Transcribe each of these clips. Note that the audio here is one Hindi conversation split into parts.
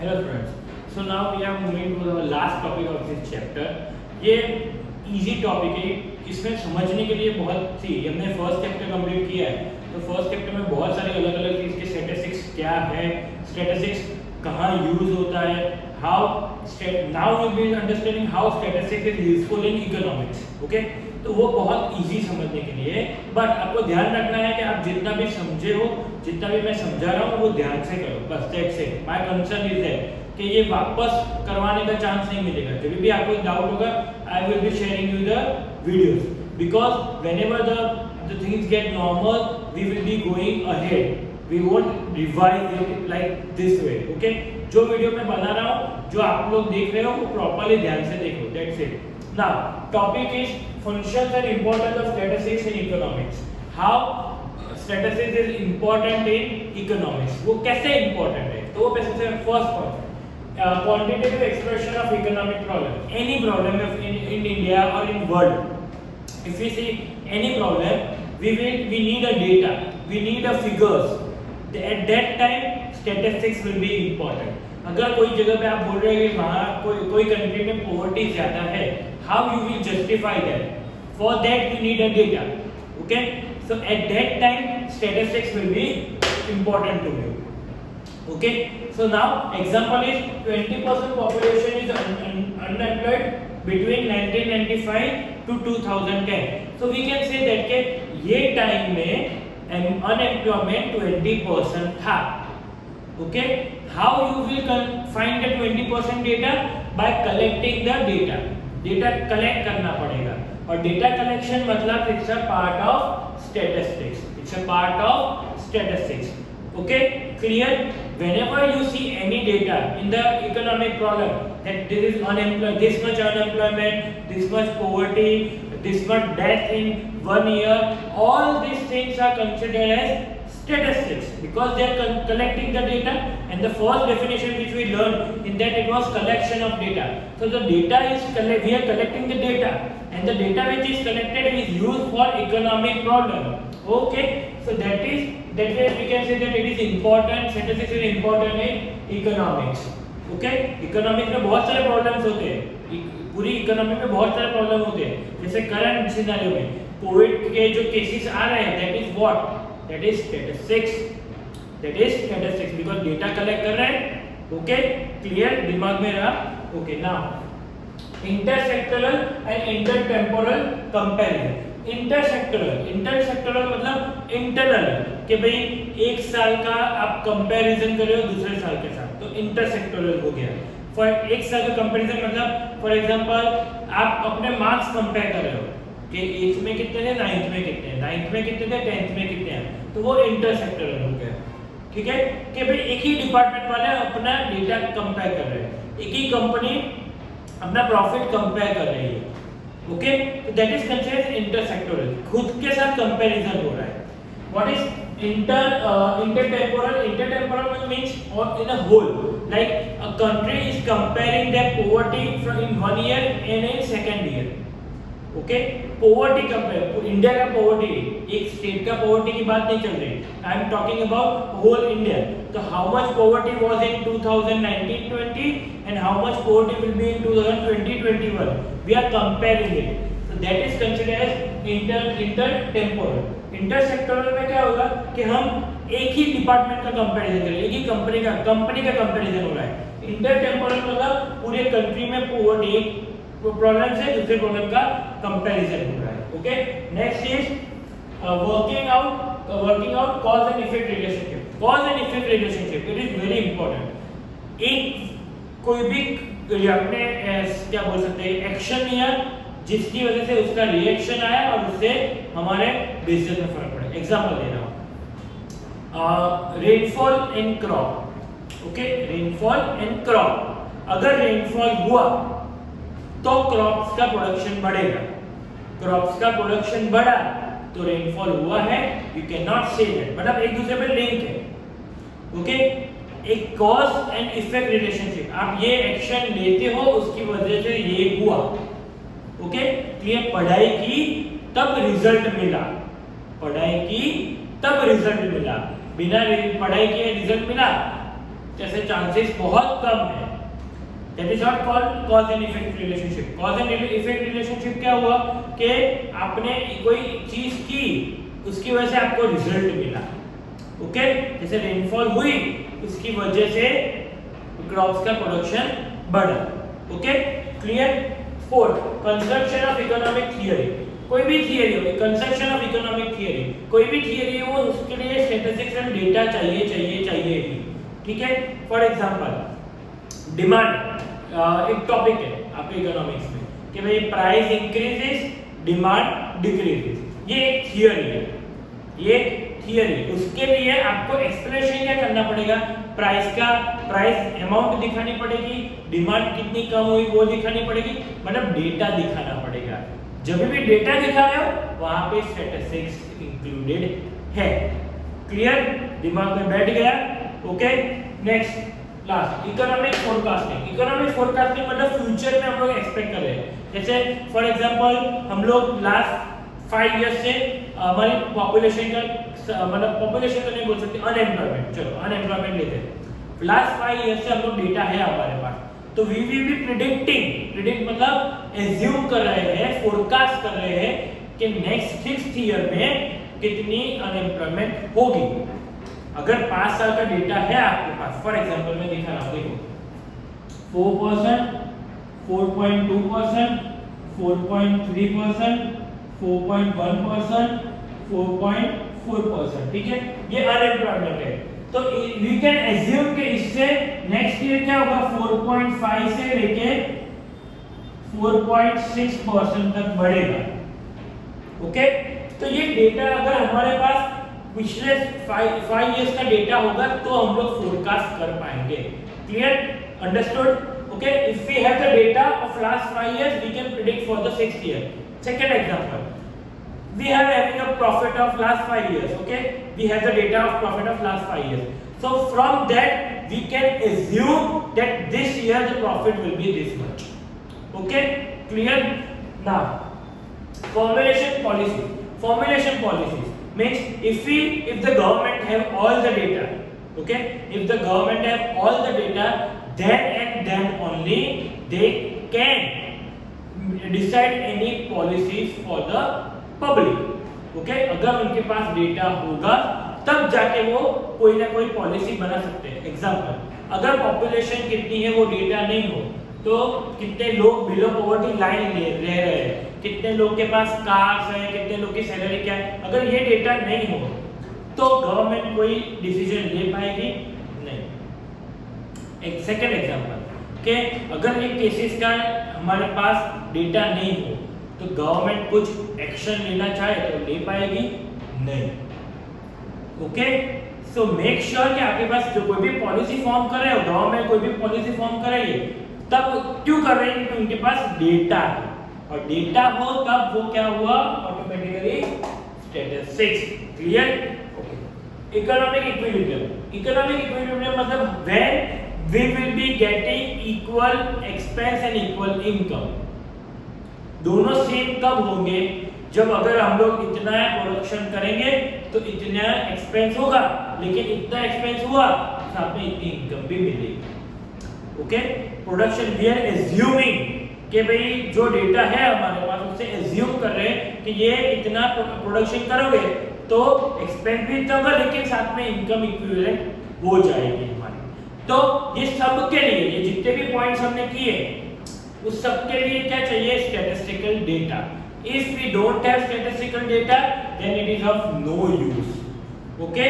Hello friends. So now we are moving to the last topic of this chapter. ये इजी टॉपिक है, इसमें समझने के लिए बहुत सी हमने फर्स्ट चैप्टर कंप्लीट किया है। तो फर्स्ट चैप्टर में बहुत सारी अलग अलग चीज़ के स्टैटिस्टिक्स क्या है, स्टैटिस्टिक्स कहाँ यूज होता है, how now we will understanding how statistics is useful in economics. Okay, तो वो बहुत इजी समझने के लिए, बट आपको ध्यान रखना है कि आप जितना भी समझे हो, जितना भी मैं समझा रहा हूँ वो ध्यान से करो, बस that's it. My concern is that कि ये वापस करवाने का चांस नहीं मिलेगा। जब भी आपको डाउट होगा, I will be sharing you the videos, because whenever the things get normal we will be going ahead, we won't revise it like this way. Okay, जो वीडियो मैं बना रहा हूँ, जो आप लोग देख रहे हो, वो प्रॉपर्ली ध्यान से देखो, that's it. Now topic is functions and importance of statistics in economics. How statistics is important in economics? वो कैसे important है? तो वो पैसे से first point, quantitative expression of economic problem. Any problem in India or in world, if we see any problem, we need a data, we need a figures. At that time, statistics will be important. अगर कोई जगह पे आप बोल रहे हैं कि वहाँ कोई कंट्री में पॉवर्टी ज़्यादा है, how you will justify that? For that we need a data. Okay, so at that time statistics will be important to you. Okay, so now example is 20% population is unemployed between 1995 to 2010. So we can say that के ये टाइम में unemployment 20% था. Okay, how you will find the 20% data? By collecting the data. Data collect करना पड़ेगा, और डेटा कलेक्शन मतलब it's a part of statistics, it's a part of statistics. Okay, clear? Whenever you see any data in the economic problem that there is unemployed, this much unemployment, this much poverty, this much death in 1 year, all these things are considered as statistics because they are collecting the data, and the first definition which we learned in that it was collection of data. So the data is we are collecting the data, and the data which is collected is used for economic problem. Okay, so that way we can say that it is important, statistics is important in economics. Okay, economics में बहुत सारे problems होते हैं, पूरी इकोनॉमी में बहुत सारे प्रॉब्लम होते हैं। जैसे करंट सिनेरियो में कोविड के जो केसेस आ रहे हैं, that is what, that is statistics, because data collect कर रहे हैं। Okay, clear? दिमाग में रहा? Okay, now intersectoral and intertemporal comparison. Intersectoral मतलब इंटरनल, कि भाई एक साल का आप कंपैरिजन कर रहे हो दूसरे साल के साथ, तो इंटरसेक्टोरल हो गया। फॉर एक साल का कंपैरिजन मतलब फॉर एग्जांपल आप अपने मार्क्स कंपेयर कर रहे हो कि 8th में कितने थे, 9th में कितने हैं, 9th में कितने थे, 10th में कितने हैं, तो वो इंटरसेक्टोरल हो गया। ठीक है, कि भाई एक ही डिपार्टमेंट वाले अपना डेटा कंपेयर कर रहे हैं, एक ही कंपनी अपना प्रॉफिट कंपेयर कर रही है। ओके, तो दैट इज कंसीडर्ड इंटरसेक्टोरल, खुद के साथ कंपैरिजन हो रहा है। What is intertemporal means or in a whole, like a country is comparing their poverty from in 1 year and in second year. Okay, poverty compare, India का पॉवर्टी, एक स्टेट का पॉवर्टी की बात नहीं चल रही, I am talking about whole India. तो how much poverty was in 2019-20 and how much poverty will be in 2020-21, we are comparing it, so that is considered as intertemporal. Intersectoral में क्या होगा कि हम एक ही डिपार्टमेंट का कंपैरिजन करें, एक ही कंपनी का कंपैरिजन हो रहा है। इंटरटेम्पोरल मतलब पूरे कंट्री में पॉवर्टी प्रॉब्लम से दूसरे प्रॉब्लम का कंपैरिजन हो रहा है। Okay, next is working out cause and effect relationship. Cause and effect relationship it is very important. एक कोई भी आपने क्या बोल सकते हैं एक्शन लिया जिसकी वजह से उसका रिएक्शन आया और उससे हमारे बिजनेस में फर्क पड़ा। एग्जांपल दे रहा हूँ, rainfall and crop. Okay, rainfall and crop, अगर रेनफॉल हुआ तो क्रॉप्स का प्रोडक्शन बढ़ेगा, क्रॉप्स का प्रोडक्शन बढ़ा तो रेनफॉल हुआ है, you can not say that, मतलब एक दूसरे पे लिंक है। ओके, एक कॉज एंड इफेक्ट रिलेशनशिप, आप ये एक्शन लेते हो उसकी वजह से ये हुआ। Okay, clear? पढ़ाई की तब रिजल्ट मिला, पढ़ाई की तब रिजल्ट मिला, बिना पढ़ाई के रिजल्ट मिला कैसे चांसेस बहुत कम है। That is not called cause and effect relationship. Cause and effect relationship क्या हुआ कि आपने कोई चीज की, उसकी वजह से आपको रिजल्ट मिला। ओके, जैसे रेनफॉल हुई, उसकी वजह से क्रॉप्स का प्रोडक्शन बढ़ा। Okay, clear. Fourth, construction of economic theory. कोई भी थियरी हो, कंस्ट्रक्शन ऑफ इकोनॉमिक थियरी, कोई भी थियरी हो, उसके लिए स्टैटिस्टिक्स एंड डेटा चाहिए ही। ठीक है। फॉर एग्जांपल डिमांड एक टॉपिक है आपके इकोनॉमिक्स में कि भाई प्राइस इंक्रीजेस, डिमांड डिक्रीजेस, ये एक थियरी है, ये एक थियरी। उसके लिए आपको एक्सप्लेनेशन क्या करना पड़ेगा, प्राइस अमाउंट दिखानी पड़ेगी, डिमांड कितनी कम हुई वो दिखानी पड़ेगी, मतलब डेटा दिखाना पड़ेगा। जब भी डेटा दिखा रहे हो वहां पे स्टैटिस्टिक्स इंक्लूडेड है। क्लियर, दिमाग में बैठ गया। Okay, next last, economic forecasting. Economic forecasting मतलब फ्यूचर में हम लोग एक्सपेक्ट कर रहे हैं। जैसे फॉर एग्जांपल हम लोग लास्ट 5 इयर्स से हमारी पॉपुलेशन का, मतलब पॉपुलेशन तो नहीं बोल सकते, अनएम्प्लॉयमेंट, चलो अनएम्प्लॉयमेंट लेते हैं। लास्ट 5 इयर्स से हम लोग डेटा है हमारे पास, तो वी विल बी प्रिडिक्ट मतलब एज्यूम कर रहे हैं, फोरकास्ट कर रहे हैं कि नेक्स्ट 6 ईयर में कितनी अनएम्प्लॉयमेंट होगी। अगर 5 साल का डेटा है आपके पास, फॉर एग्जांपल मैं दिखा रहा हूं, देखो 4%, 4.2%, 4.3%, 4.1%, 4.4%, ठीक है, ये अनएम्प्लॉयमेंट है। तो वी कैन एज्यूम कि इससे नेक्स्ट ईयर क्या होगा, 4.5 से लेके 4.6% तक बढ़ेगा। ओके, तो ये डेटा अगर हमारे पास पिछले 5 इयर्स का डेटा होगा तो हम लोग फोरकास्ट कर पाएंगे। Clear, understood. Okay, if we have the data of last 5 years we can predict for the 6th year. Second example, we are having a profit of last 5 years. Okay, we have the data of profit of last 5 years. So from that we can assume that this year the profit will be this much. Okay, clear? Now formulation policies means if the government have all the data, okay, if the government have all the data, then and then only they can decide any policies for the public. Okay, अगर उनके पास डेटा होगा तब जाके वो कोई ना कोई पॉलिसी बना सकते हैं। एग्जांपल, अगर पॉपुलेशन कितनी है वो डेटा नहीं हो तो कितने लोग बिलो पॉवर्टी लाइन रह रहे हैं, कितने लोग के पास कार्स हैं, कितने लोग की सैलरी क्या है, अगर ये डेटा नहीं हो तो गवर्नमेंट कोई डिसीजन ले पाएगी नहीं। एक सेकंड एग्जांपल कि अगर ये केसेस का हमारे पास डेटा नहीं हो तो गवर्नमेंट कुछ एक्शन लेना चाहे तो ले पाएगी नहीं। ओके, सो मेक श्योर कि आपके पास जो कोई भी पॉलिसी फॉर्म कर रहे हो, गवर्नमेंट कोई भी पॉलिसी फॉर्म कर रही है तब क्यों कर रही है, क्योंकि उनके पास डेटा है, और डेटा हो तब वो क्या हुआ, automatically statistics. Clear. Economic equilibrium मतलब when we will be getting equal expense and equal income। दोनों सेम कब होंगे, जब अगर हम लोग इतना प्रोडक्शन करेंगे तो इतना एक्सपेंस होगा, लेकिन इतना एक्सपेंस हुआ साथ में इतनी इनकम भी मिलेगी। Okay, production we are assuming कि भाई जो डेटा है हमारे पास उससे एज्यूम कर रहे हैं कि ये इतना प्रोडक्शन करोगे तो एक्सपेंस भी इतना होगा, लेकिन साथ में इनकम इक्विवेलेंट हो जाएगी हमारी। तो ये सब के लिए, ये जितने भी पॉइंट्स हमने किए उस सब के लिए क्या चाहिए, statistical data. If we don't have statistical data then it is of no use. Okay,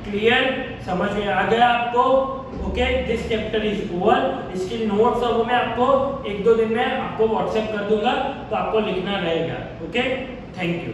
clear, समझ में आ गया आपको। Okay, this chapter is over. इसके नोट्स और वो मैं आपको 1-2 दिन में आपको व्हाट्सएप कर दूंगा, तो आपको लिखना रहेगा। Okay, thank you.